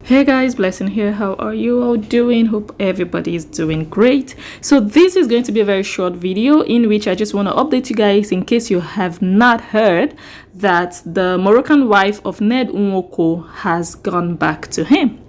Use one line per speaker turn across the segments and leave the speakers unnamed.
Hey guys, Blessing here. How are you all doing? Hope everybody is doing great. So this is going to be a very short video in which I just want to update you guys in case you have not heard that the Moroccan wife of Ned Nwoko has gone back to him.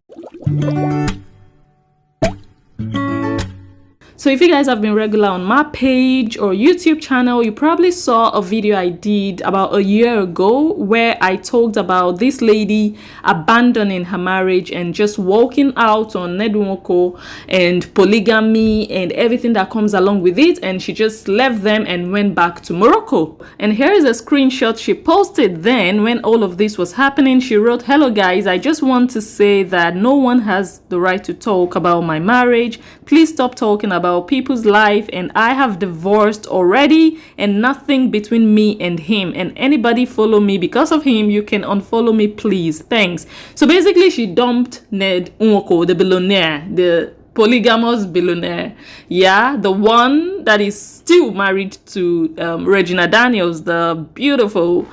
So if you guys have been regular on my page or YouTube channel, you probably saw a video I did about a year ago where I talked about this lady abandoning her marriage and just walking out on Ned Nwoko and polygamy and everything that comes along with it, and she just left them and went back to Morocco. And here is a screenshot she posted then when all of this was happening. She wrote, "Hello guys, I just want to say that no one has the right to talk about my marriage. Please stop talking about people's life, and I have divorced already and nothing between me and him, and anybody follow me because of him, you can unfollow me please, thanks." So basically she dumped Ned Nwoko, the billionaire, the polygamous billionaire, yeah, the one that is still married to ReginaDaniels, the beautiful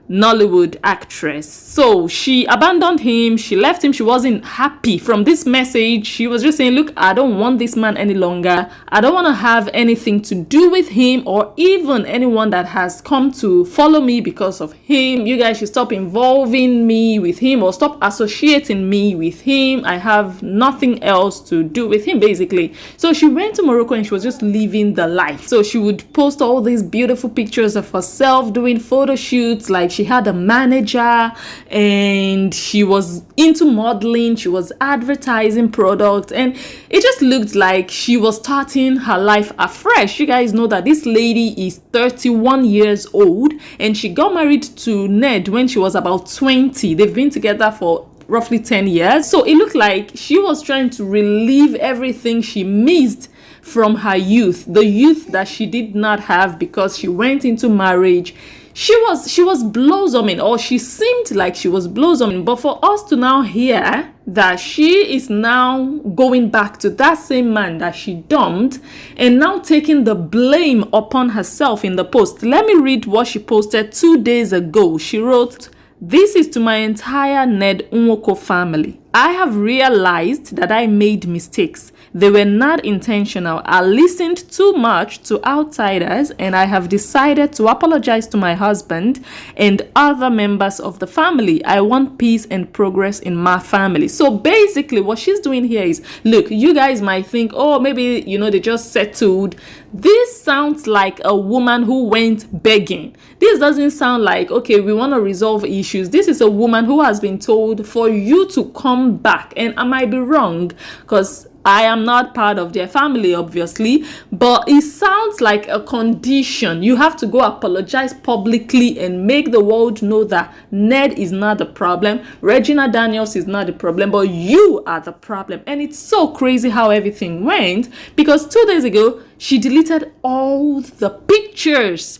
Nollywood actress. So she abandoned him, she left him, she wasn't happy from this message. She was just saying, look, I don't want this man any longer. I don't want to have anything to do with him or even anyone that has come to follow me because of him. You guys should stop involving me with him or stop associating me with him. I have nothing else to do with him, basically. So she went to Morocco and she was just living the life. So she would post all these beautiful pictures of herself doing photo shoots, like she had a manager and she was into modeling, she was advertising products, and it just looked like she was starting her life afresh. You guys know that this lady is 31 years old and she got married to Ned when she was about 20. They've been together for roughly 10 years. So it looked like she was trying to relive everything she missed from her youth, the youth that she did not have because she went into marriage. She was blossoming, or she seemed like she was blossoming. But for us to now hear that she is now going back to that same man that she dumped and now taking the blame upon herself in the post. Let me read what she posted 2 days ago. She wrote, "This is to my entire Ned Nwoko family. I have realized that I made mistakes. They were not intentional. I listened too much to outsiders and I have decided to apologize to my husband and other members of the family. I want peace and progress in my family." So basically what she's doing here is, look, you guys might think, oh, maybe, you know, they just settled. This sounds like a woman who went begging. This doesn't sound like, okay, we want to resolve issues. This is a woman who has been told for you to come back. And I might be wrong because I am not part of their family, obviously, but it sounds like a condition. You have to go apologize publicly and make the world know that Ned is not the problem, ReginaDaniels is not the problem, but you are the problem. And it's so crazy how everything went, because 2 days ago, she deleted all the pictures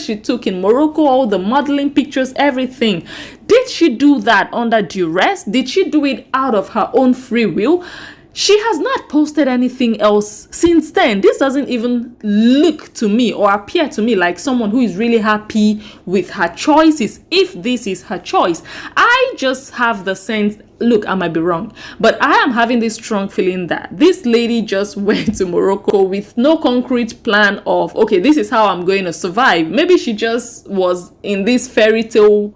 she took in Morocco, all the modeling pictures, everything. Did she do that under duress? Did she do it out of her own free will? She has not posted anything else since then. This doesn't even look to me or appear to me like someone who is really happy with her choices, if this is her choice. I just have the sense, look, I might be wrong, but I am having this strong feeling that this lady just went to Morocco with no concrete plan of, okay, this is how I'm going to survive. Maybe she just was in this fairy tale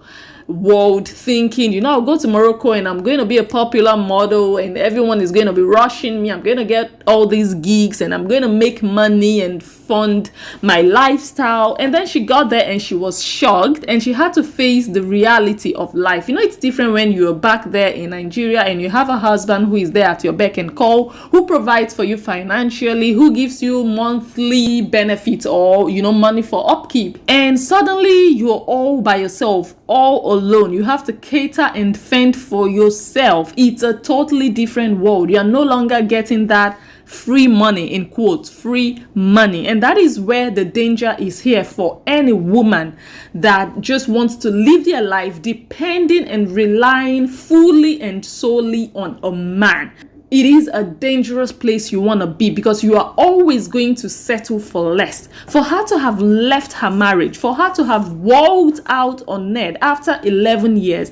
world thinking, you know, I'll go to Morocco and I'm going to be a popular model and everyone is going to be rushing me. I'm going to get all these gigs and I'm going to make money and fund my lifestyle. And then she got there and she was shocked and she had to face the reality of life. You know, it's different when you're back there in Nigeria and you have a husband who is there at your beck and call, who provides for you financially, who gives you monthly benefits or, you know, money for upkeep. And suddenly you're all by yourself, all alone. You have to cater and fend for yourself. It's a totally different world. You are no longer getting that free money, in quotes, free money. And that is where the danger is here for any woman that just wants to live their life depending and relying fully and solely on a man. It is a dangerous place you want to be, because you are always going to settle for less. For her to have left her marriage, for her to have walked out on Ned after 11 years,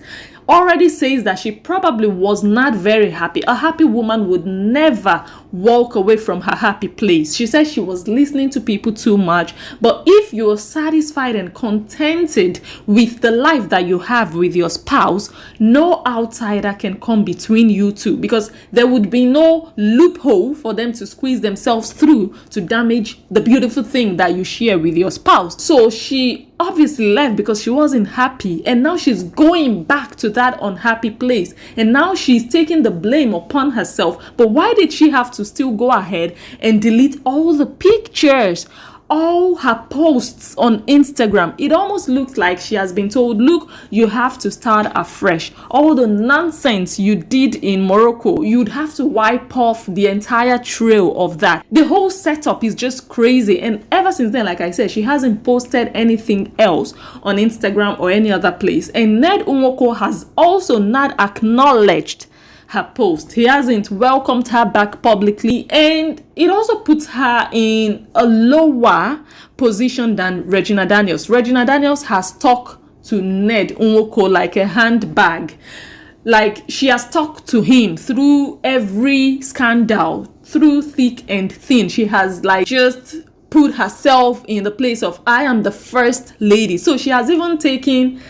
already says that she probably was not very happy. A happy woman would never walk away from her happy place. She said she was listening to people too much. But if you're satisfied and contented with the life that you have with your spouse, no outsider can come between you two, because there would be no loophole for them to squeeze themselves through to damage the beautiful thing that you share with your spouse. So she obviously left because she wasn't happy, and now she's going back to that unhappy place, and now she's taking the blame upon herself. But why did she have to still go ahead and delete all the pictures, all her posts on Instagram? It almost looks like she has been told, look, you have to start afresh. All the nonsense you did in Morocco, you'd have to wipe off the entire trail of that. The whole setup is just crazy. And ever since then, like I said, she hasn't posted anything else on Instagram or any other place. And Ned Nwoko has also not acknowledged her post. He hasn't welcomed her back publicly, and it also puts her in a lower position than ReginaDaniels. ReginaDaniels has talked to Ned Nwoko like a handbag. Like, she has talked to him through every scandal, through thick and thin. She has like just put herself in the place of, I am the first lady. So she has even taken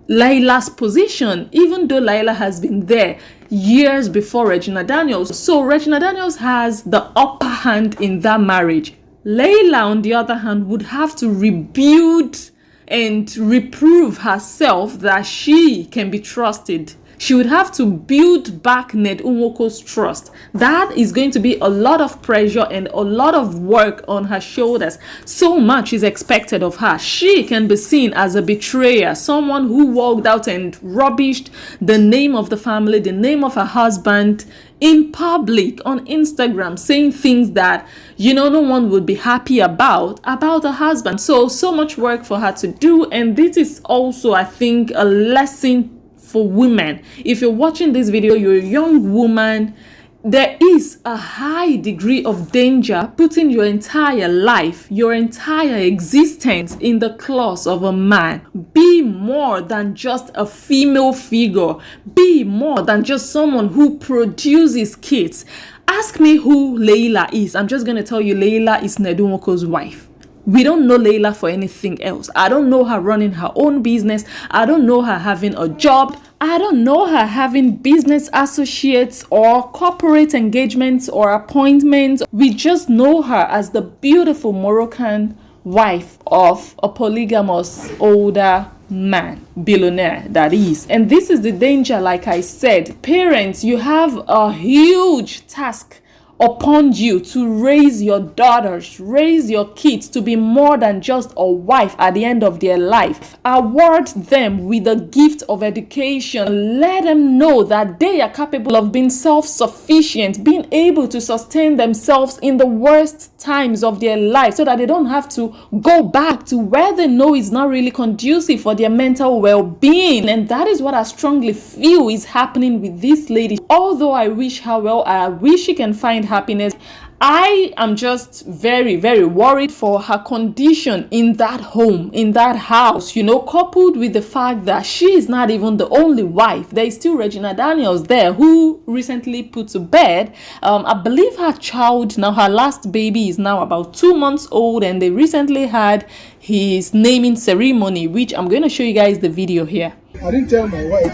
Laila's position, even though Laila has been there years before ReginaDaniels. So ReginaDaniels has the upper hand in that marriage. Laila, on the other hand, would have to rebuild and reprove herself that she can be trusted. She would have to build back Ned Nwoko's trust. That is going to be a lot of pressure and a lot of work on her shoulders. So much is expected of her. She can be seen as a betrayer, someone who walked out and rubbished the name of the family, the name of her husband in public on Instagram, saying things that, you know, no one would be happy about her husband. So much work for her to do. And this is also, I think, a lesson for women. If you're watching this video, you're a young woman, there is a high degree of danger putting your entire life, your entire existence in the claws of a man. Be more than just a female figure. Be more than just someone who produces kids. Ask me who Laila is. I'm just going to tell you, Laila is Ned Nwoko's wife. We don't know Laila for anything else. I don't know her running her own business. I don't know her having a job. I don't know her having business associates or corporate engagements or appointments. We just know her as the beautiful Moroccan wife of a polygamous older man, billionaire that is. And this is the danger. Like I said, parents, you have a huge task upon you to raise your daughters, raise your kids to be more than just a wife at the end of their life. Award them with the gift of education. Let them know that they are capable of being self-sufficient, being able to sustain themselves in the worst times of their life, so that they don't have to go back to where they know is not really conducive for their mental well-being. And that is what I strongly feel is happening with this lady. Although I wish her well, I wish she can find happiness, I am just very, very worried for her condition in that home, in that house, you know, coupled with the fact that she is not even the only wife. There is still ReginaDaniels there, who recently put to bed. I believe her child, now her last baby, is now about 2 months old, and they recently had his naming ceremony, which I'm going to show you guys the video here.
I didn't tell my wife.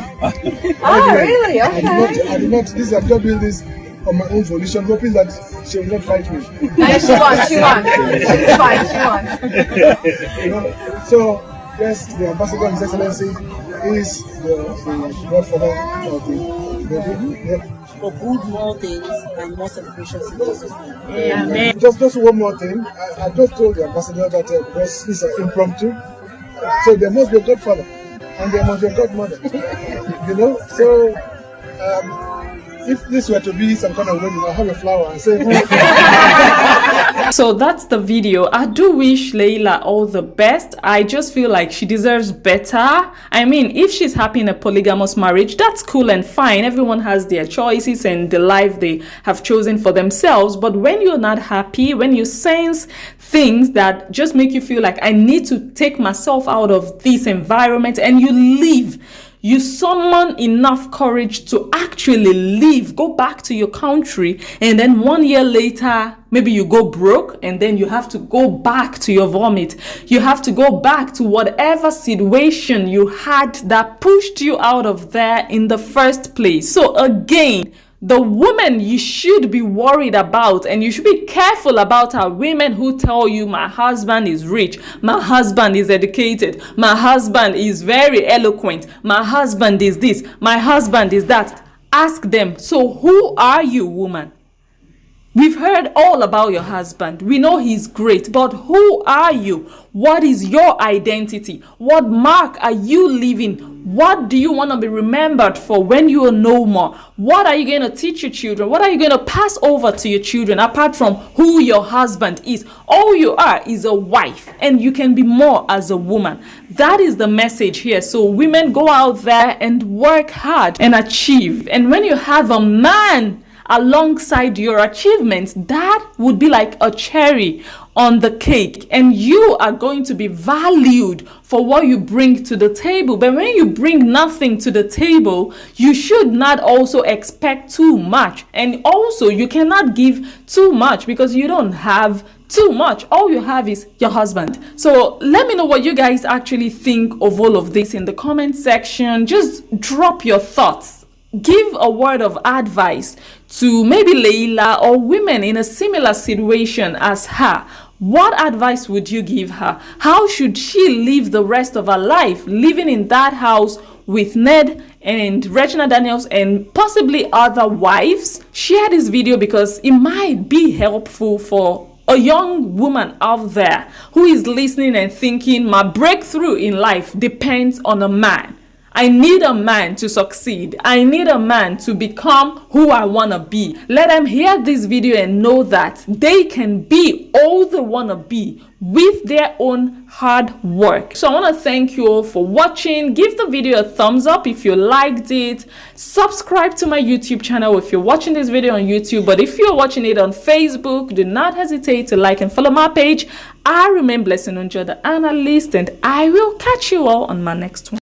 Oh, really? Okay.
I did not. I'm just doing this on my own volition, hoping that she will not fight me.
No, she won. She's fine, she won.
You know, so, yes, the ambassador of His Excellency is the godfather of the baby. Yeah.
For good, more things and more celebrations in Jesus' name.
Amen.
Just one more thing. I just told the ambassador that because it's an impromptu, so there must be a godfather and there must be a godmother. You know, so if this were to be some kind of wedding, I'll have a flower and say,
So that's the video. I do wish Laila all the best. I just feel like she deserves better. I mean, if she's happy in a polygamous marriage, that's cool and fine. Everyone has their choices and the life they have chosen for themselves. But when you're not happy, when you sense things that just make you feel like I need to take myself out of this environment, and you leave, You summon enough courage to actually leave, go back to your country, and then 1 year later, maybe you go broke, and then you have to go back to your vomit. You have to go back to whatever situation you had that pushed you out of there in the first place. So again, the woman you should be worried about and you should be careful about are women who tell you, my husband is rich, my husband is educated, my husband is very eloquent, my husband is this, my husband is that. Ask them, so who are you, woman? We've heard all about your husband. We know he's great, but who are you? What is your identity? What mark are you leaving? What do you want to be remembered for when you are no more? What are you going to teach your children? What are you going to pass over to your children apart from who your husband is? All you are is a wife, and you can be more as a woman. That is the message here. So women, go out there and work hard and achieve. And when you have a man alongside your achievements, that would be like a cherry on the cake, and you are going to be valued for what you bring to the table. But when you bring nothing to the table, you should not also expect too much, and also you cannot give too much because you don't have too much. All you have is your husband. So let me know what you guys actually think of all of this in the comment section. Just drop your thoughts. Give a word of advice to maybe Laila or women in a similar situation as her. What advice would you give her? How should she live the rest of her life, living in that house with Ned and ReginaDaniels and possibly other wives? Share this video because it might be helpful for a young woman out there who is listening and thinking, my breakthrough in life depends on a man. I need a man to succeed. I need a man to become who I want to be. Let them hear this video and know that they can be all they want to be with their own hard work. So I want to thank you all for watching. Give the video a thumbs up if you liked it. Subscribe to my YouTube channel if you're watching this video on YouTube. But if you're watching it on Facebook, do not hesitate to like and follow my page. I remain Blessing Njoh, the analyst, and I will catch you all on my next one.